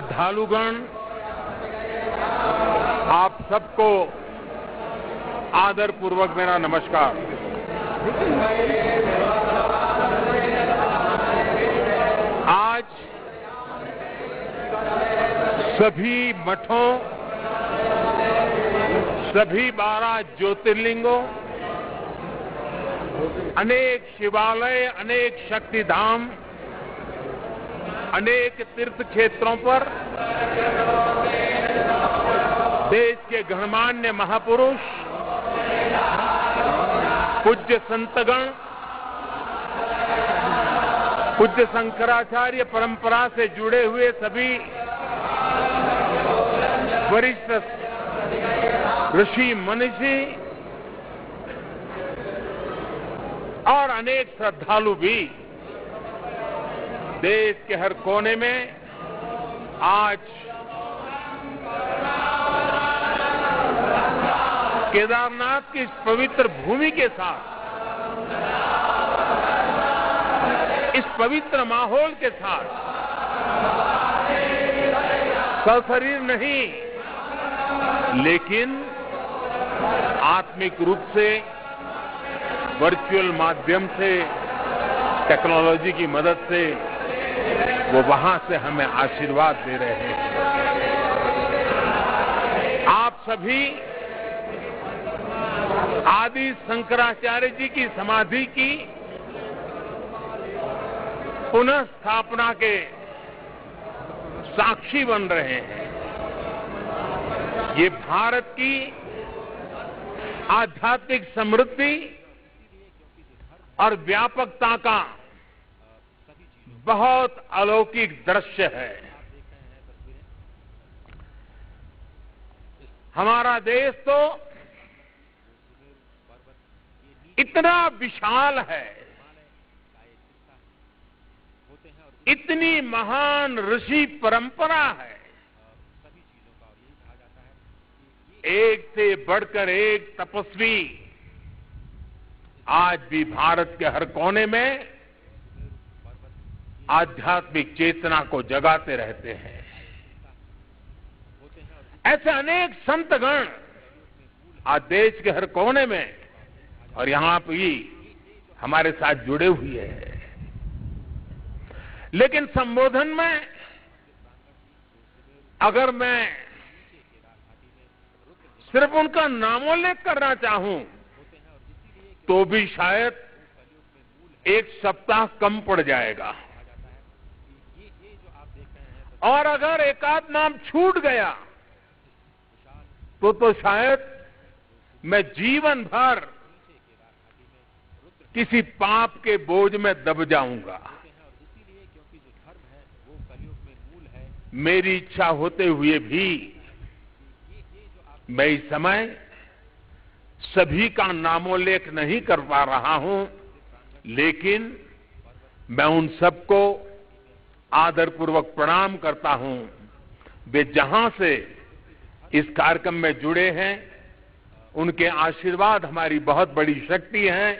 श्रद्धालुगण, आप सबको आदरपूर्वक मेरा नमस्कार। आज सभी मठों, सभी 12 ज्योतिर्लिंगों, अनेक शिवालय, अनेक शक्तिधाम, अनेक तीर्थ क्षेत्रों पर देश के गणमान्य महापुरुष, पूज्य संतगण, पूज्य शंकराचार्य परंपरा से जुड़े हुए सभी वरिष्ठ ऋषि मनीषी और अनेक श्रद्धालु भी देश के हर कोने में आज केदारनाथ की इस पवित्र भूमि के साथ, इस पवित्र माहौल के साथ सशरीर नहीं लेकिन आत्मिक रूप से वर्चुअल माध्यम से, टेक्नोलॉजी की मदद से वो वहां से हमें आशीर्वाद दे रहे हैं। आप सभी आदि शंकराचार्य जी की समाधि की पुनः स्थापना के साक्षी बन रहे हैं। ये भारत की आध्यात्मिक समृद्धि और व्यापकता का बहुत अलौकिक दृश्य है। हमारा देश तो इतना विशाल है, इतनी महान ऋषि परंपरा है, एक से बढ़कर एक तपस्वी आज भी भारत के हर कोने में आध्यात्मिक चेतना को जगाते रहते हैं। ऐसे अनेक संतगण आज देश के हर कोने में और यहां भी हमारे साथ जुड़े हुए हैं। लेकिन संबोधन में अगर मैं सिर्फ उनका नामोल्लेख करना चाहूं तो भी शायद एक सप्ताह कम पड़ जाएगा, और अगर एकाध नाम छूट गया तो शायद मैं जीवन भर किसी पाप के बोझ में दब जाऊंगा। मेरी इच्छा होते हुए भी मैं इस समय सभी का नामोल्लेख नहीं कर पा रहा हूं, लेकिन मैं उन सबको आदरपूर्वक प्रणाम करता हूं। वे जहां से इस कार्यक्रम में जुड़े हैं, उनके आशीर्वाद हमारी बहुत बड़ी शक्ति है।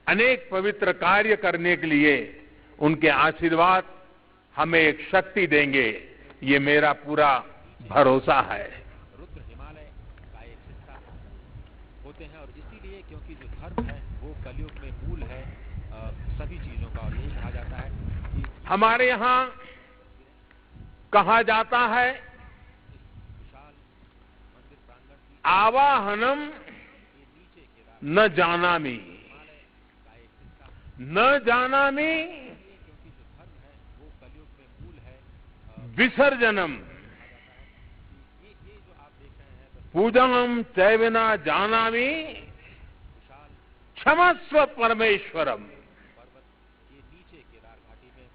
अनेक पवित्र कार्य करने के लिए उनके आशीर्वाद हमें एक शक्ति देंगे, ये मेरा पूरा भरोसा है। रुद्र हिमालय का एक हिस्सा होते हैं और इसीलिए क्योंकि जो धर्म है वो कलयुग में मूल है सभी चीजों का, और यही कहा जाता है कि हमारे यहां कहा जाता है आवाहनम न जानामि, न जानामि विसर्जनम पूजनम चैवना जानामि क्षमस्व परमेश्वरम।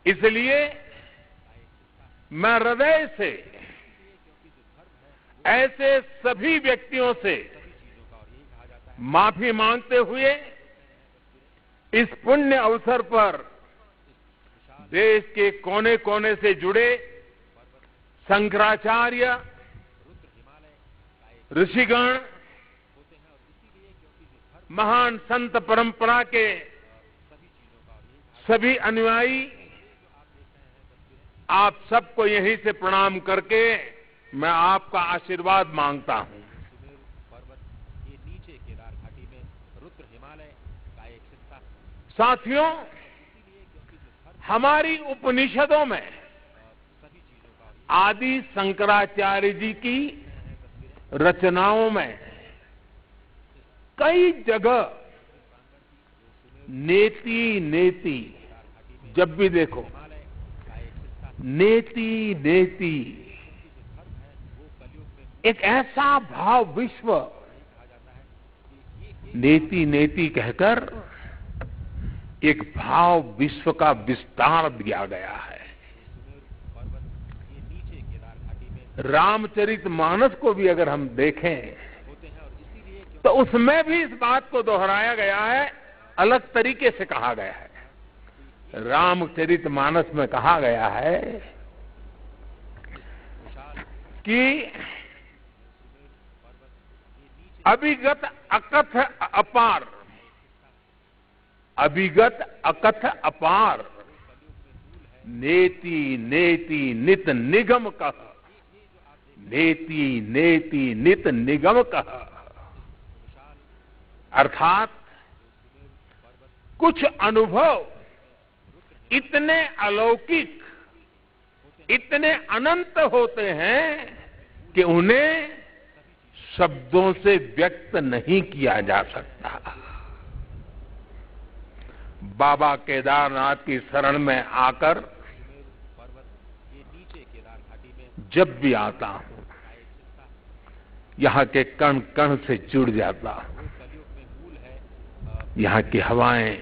इसलिए मैं हृदय से ऐसे सभी व्यक्तियों से माफी मांगते हुए इस पुण्य अवसर पर देश के कोने कोने से जुड़े शंकराचार्य, ऋषिगण, महान संत परंपरा के सभी अनुयायी आप सबको यहीं से प्रणाम करके मैं आपका आशीर्वाद मांगता हूं। सुमेरु पर्वत ये नीचे केदार घाटी में रुद्र हिमालय का एक हिस्सा साथियों, इसीलिए क्योंकि जो धर्म हमारी उपनिषदों में सभी चीजों का आदि शंकराचार्य जी की तस्वीरें रचनाओं में कई जगह नेति नेति, जब भी देखो हिमालय का एक हिस्सा नेति नेति, जो धर्म है वो कलयुग में एक ऐसा भाव विश्व कहा जाता है कि ये नेति नेति कहकर एक भाव विश्व का विस्तार दिया गया है। सुमेरु पर्वत ये नीचे केदार घाटी में रामचरितमानस को भी अगर हम देखें होते हैं और इसीलिए तो उसमें भी इस बात को दोहराया गया है, अलग तरीके से कहा गया है। रामचरितमानस में कहा गया है कि अभिगत अकथ अपार, अभिगत अकथ अपार, नेति नेति नित निगम कह, नेति नेति नित निगम कह। अर्थात कुछ अनुभव इतने अलौकिक, इतने अनंत होते हैं कि उन्हें शब्दों से व्यक्त नहीं किया जा सकता। बाबा केदारनाथ की शरण में आकर पर्वत ये नीचे केदार घाटी में जब भी आता हूं, यहाँ के कण कण से जुड़ जाता हूं। वो कलयुग में मूल है यहाँ की हवाएं,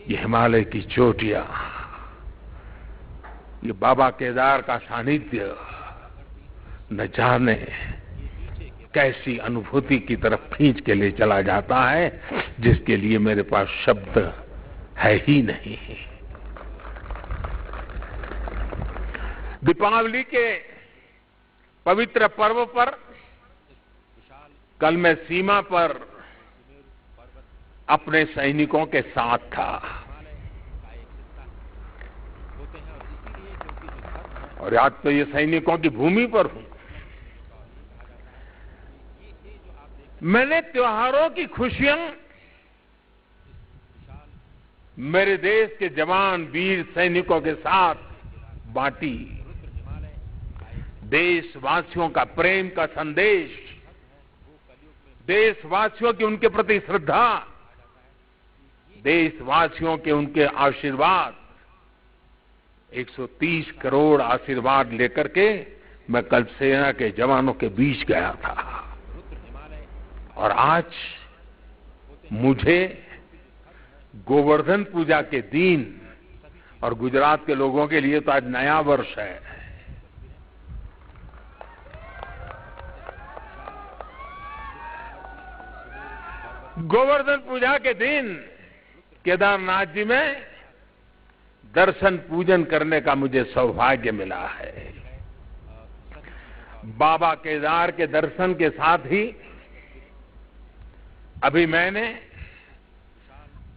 ये हिमालय की चोटियां, ये बाबा केदार का सानिध्य न जाने कैसी अनुभूति की तरफ खींच के ले चला जाता है, जिसके लिए मेरे पास शब्द है ही नहीं। दीपावली के पवित्र पर्व पर कल मैं सीमा पर अपने सैनिकों के साथ था होते हैं और इसीलिए क्योंकि जो धर्म है और आज तो ये सैनिकों की भूमि पर हूं। मैंने त्योहारों की खुशियां मेरे देश के जवान वीर सैनिकों के साथ बांटी। रुद्र हिमालय का एक देशवासियों का प्रेम का संदेश, देशवासियों की उनके प्रति श्रद्धा, देशवासियों के उनके आशीर्वाद, 130 करोड़ आशीर्वाद लेकर के मैं कल सेना के जवानों के बीच गया था। रुद्र हिमालय और आज मुझे गोवर्धन पूजा के दिन, और गुजरात के लोगों के लिए तो आज नया वर्ष है, गोवर्धन पूजा के दिन केदारनाथ जी में दर्शन पूजन करने का मुझे सौभाग्य मिला है। बाबा केदार के दर्शन के साथ ही अभी मैंने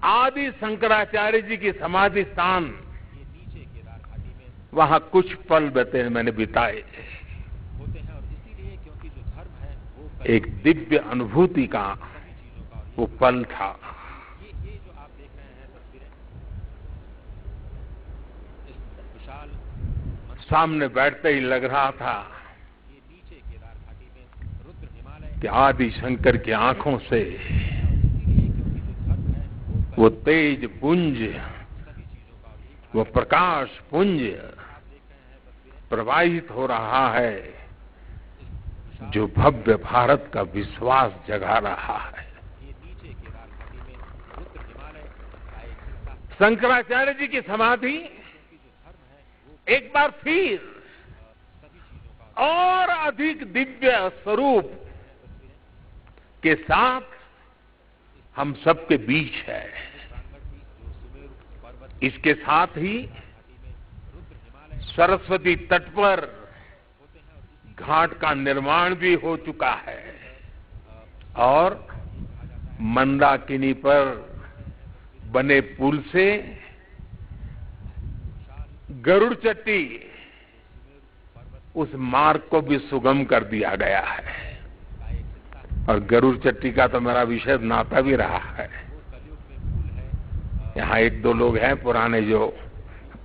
आदि शंकराचार्य जी की समाधि स्थान ये नीचे केदार घाटी में वहां कुछ पल मैंने बिताए। होते हैं और इसीलिए क्योंकि जो धर्म है वो एक दिव्य अनुभूति का सभी चीजों का वो पल था। ये जो आप देख रहे हैं तस्वीरें, इस विशाल सामने बैठते ही लग रहा था ये नीचे केदार घाटी में रुद्र हिमालय कि आदि शंकर की आंखों से इसीलिए क्योंकि जो धर्म है वो तेज पुंज, सभी चीजों का और एक वो प्रकाश पुंज आप देख रहे हैं तस्वीरें, प्रवाहित हो रहा है, जो भव्य भारत का विश्वास जगा रहा है। ये नीचे केदार घाटी में रुद्र हिमालय का एक हिस्सा शंकराचार्य जी की समाधि क्योंकि जो धर्म है वो एक बार फिर सभी चीजों का और अधिक दिव्य स्वरूप के साथ हम सबके बीच है। प्रांगण की जो सुमेरु पर्वत इसके साथ ही घाटी में रुद्र हिमालय सरस्वती तट पर होते हैं और इसी घाट का निर्माण भी हो चुका है और मंदाकिनी पर बने पुल से गरुड़ चट्टी उस मार्ग को भी सुगम कर दिया गया है। और गरुड़ चट्टी का तो मेरा विशेष नाता भी रहा है। यहाँ एक दो लोग हैं पुराने जो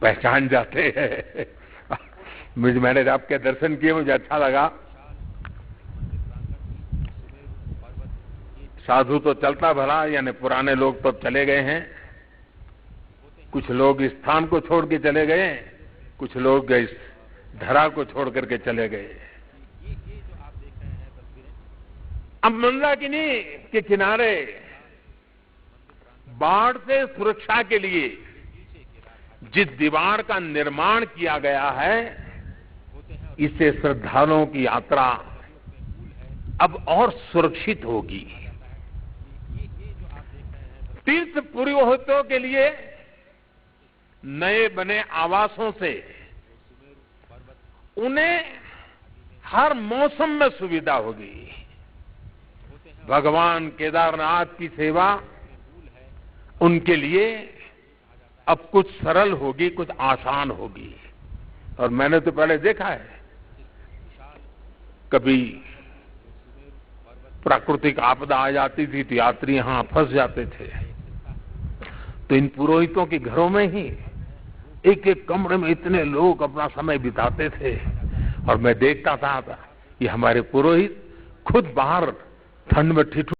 पहचान जाते हैं। मैंने आपके दर्शन किए, मुझे अच्छा लगा। साधु तो चलता भला, यानी पुराने लोग तो चले गए हैं। कुछ लोग इस स्थान को छोड़ के चले गए, कुछ लोग इस धरा को छोड़ करके चले गए। अब मंदाकिनी के किनारे बाढ़ से सुरक्षा के लिए जिस दीवार का निर्माण किया गया है, इससे श्रद्धालुओं की यात्रा अब और सुरक्षित होगी। तीर्थ पुरोहितों के लिए नए बने आवासों से उन्हें हर मौसम में सुविधा होगी। भगवान केदारनाथ की सेवा उनके लिए अब कुछ सरल होगी, कुछ आसान होगी। और मैंने तो पहले देखा है, कभी प्राकृतिक आपदा आ जाती थी तो यात्री यहां फंस जाते थे, तो इन पुरोहितों के घरों में ही एक एक कमरे में इतने लोग अपना समय बिताते थे। और मैं देखता था कि हमारे पुरोहित खुद बाहर ठंड में ठिठुर